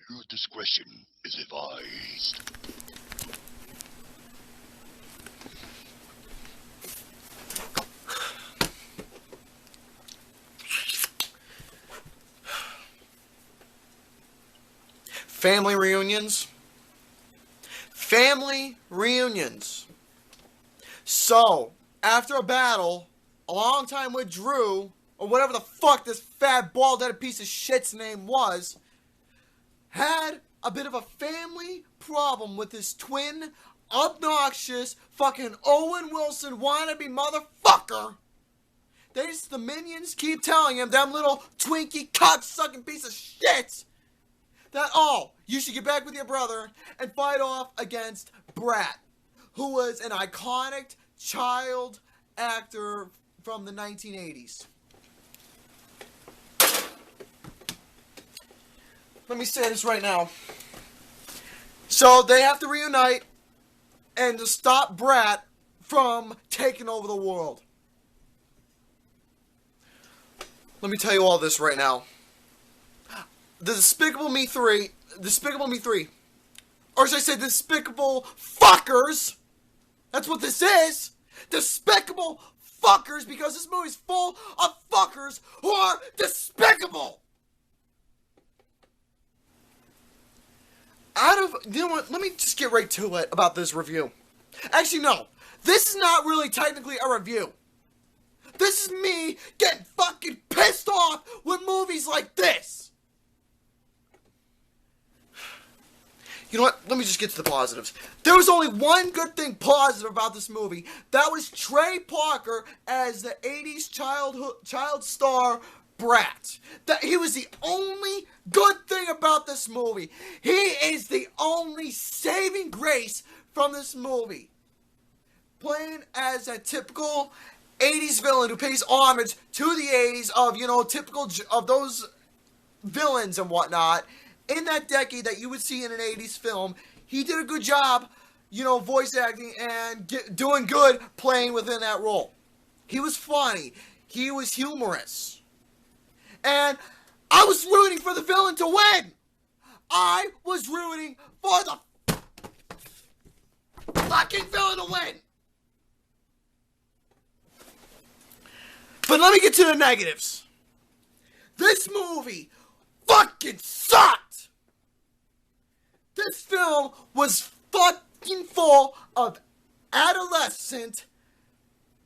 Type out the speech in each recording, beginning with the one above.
Your discretion is advised. Family reunions. Family reunions. So, after a battle, a long time with Drew, or whatever the fuck this fat, bald-headed piece of shit's name was, had a bit of a family problem with his twin, obnoxious, fucking Owen Wilson wannabe motherfucker. The minions keep telling him, them little Twinkie cocksucking piece of shit, that, oh, you should get back with your brother and fight off against Brat, who was an iconic child actor from the 1980s. Let me say this right now. So they have to reunite and to stop Brat from taking over the world. Let me tell you all this right now. The Despicable Me 3, or should I say Despicable Fuckers, that's what this is, Despicable Fuckers, because this movie's full of fuckers who are despicable. You know what, let me just get right to it about this review. Actually, no, this is not really technically a review. This is me getting fucking pissed off with movies like this. You know what? Let me just get to the positives. There was only one good thing positive about this movie. That was Trey Parker as the 80s child star Brat. That he was the only good thing about this movie. He is the only saving grace from this movie. Playing as a typical 80s villain who pays homage to the 80s of, you know, typical of those villains and whatnot. In that decade that you would see in an 80s film, he did a good job, you know, voice acting and doing good playing within that role. He was funny. He was humorous. And I was rooting for the villain to win. I was rooting for the fucking villain to win. But let me get to the negatives. This movie fucking sucked. This film was fucking full of adolescent,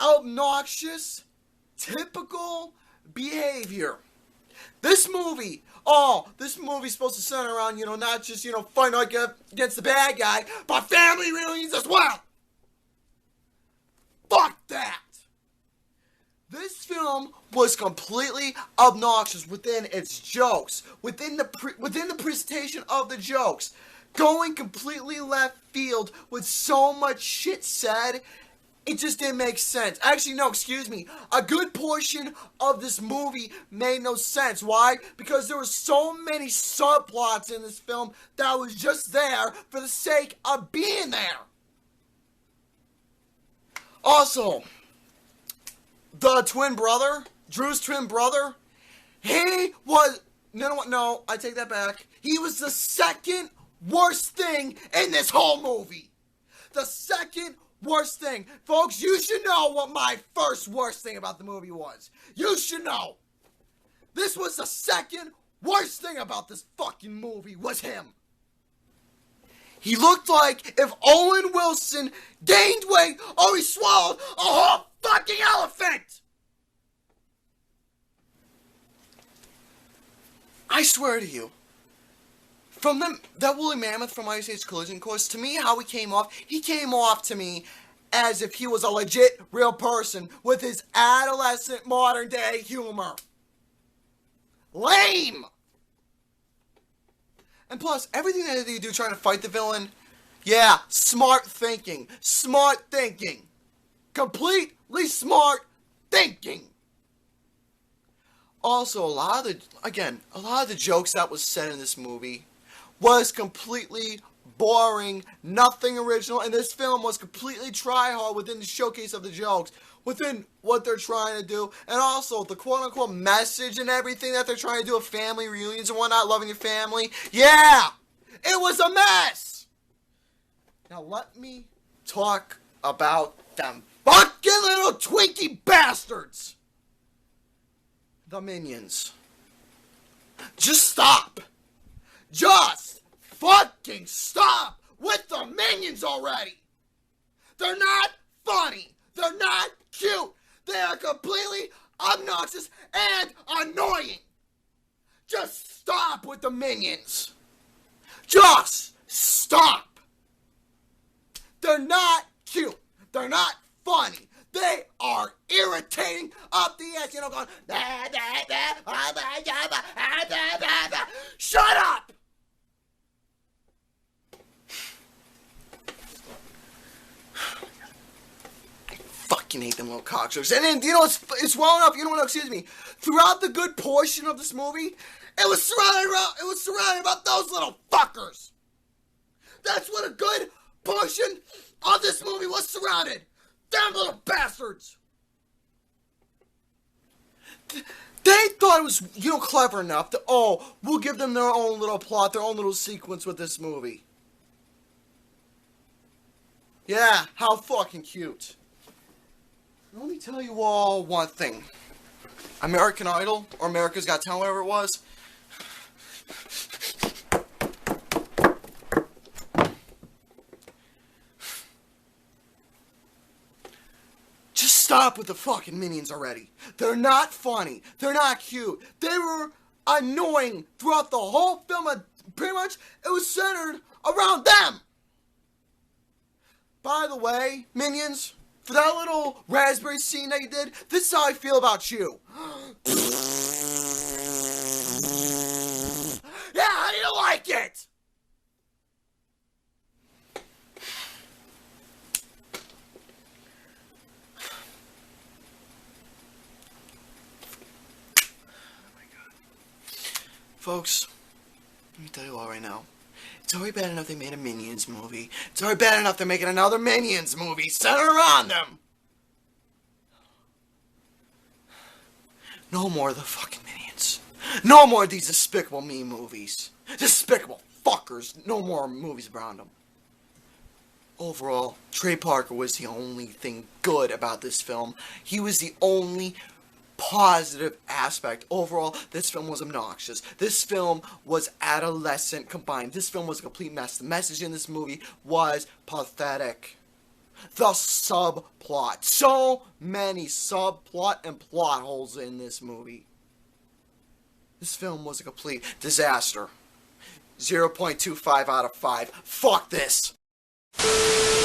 obnoxious, typical behavior. This movie's supposed to center around, you know, not just, you know, fighting against the bad guy, but family reunions as well. Fuck that. This film was completely obnoxious within its jokes, within the presentation of the jokes, going completely left field with so much shit said, it just didn't make sense. Actually, no, excuse me. A good portion of this movie made no sense. Why? Because there were so many subplots in this film that was just there for the sake of being there. Also, the twin brother, Drew's twin brother, he was, no, I take that back. He was the second worst thing in this whole movie. The second worst thing. Folks, you should know what my first worst thing about the movie was. You should know. This was the second worst thing about this fucking movie was him. He looked like if Owen Wilson gained weight or he swallowed a whole fucking elephant. I swear to you, from that woolly mammoth from Ice Age Collision Course, to me, how he came off to me as if he was a legit, real person with his adolescent, modern-day humor. Lame! And plus, everything that they do trying to fight the villain, yeah, smart thinking. Smart thinking. Completely smart thinking. Also, a lot of the jokes that was said in this movie was completely boring, nothing original, and this film was completely try-hard within the showcase of the jokes, within what they're trying to do, and also the quote-unquote message and everything that they're trying to do with family reunions and whatnot, loving your family. Yeah! It was a mess! Now let me talk about them fucking little Twinkie bastards! The Minions. Just stop! Just fucking stop with the Minions already! They're not funny! They're not cute! They are completely obnoxious and annoying! Just stop with the Minions! Just stop! They're not cute! They're not funny! They are irritating up the ass, you know, going, shut up! Fucking hate them little cocksuckers. And then, you know, it's well enough, you know what, excuse me, throughout the good portion of this movie, it was surrounded about those little fuckers. That's what a good portion of this movie was surrounded. Damn little bastards! They thought it was, you know, clever enough that, oh, we'll give them their own little plot, their own little sequence with this movie. Yeah, how fucking cute. Let me tell you all one thing. American Idol, or America's Got Talent, whatever it was, stop with the fucking Minions already. They're not funny. They're not cute. They were annoying throughout the whole film. And pretty much, it was centered around them. By the way, Minions, for that little raspberry scene that you did, this is how I feel about you. Yeah, how do you like it? Folks, let me tell you all right now. It's already bad enough they made a Minions movie. It's already bad enough they're making another Minions movie centered around them. No more of the fucking Minions. No more of these Despicable Me movies. Despicable Fuckers. No more movies around them. Overall, Trey Parker was the only thing good about this film. He was the only positive aspect. Overall, this film was obnoxious. This film was adolescent combined. This film was a complete mess. The message in this movie was pathetic. The subplot. So many subplot and plot holes in this movie. This film was a complete disaster. 0.25 out of 5. Fuck this.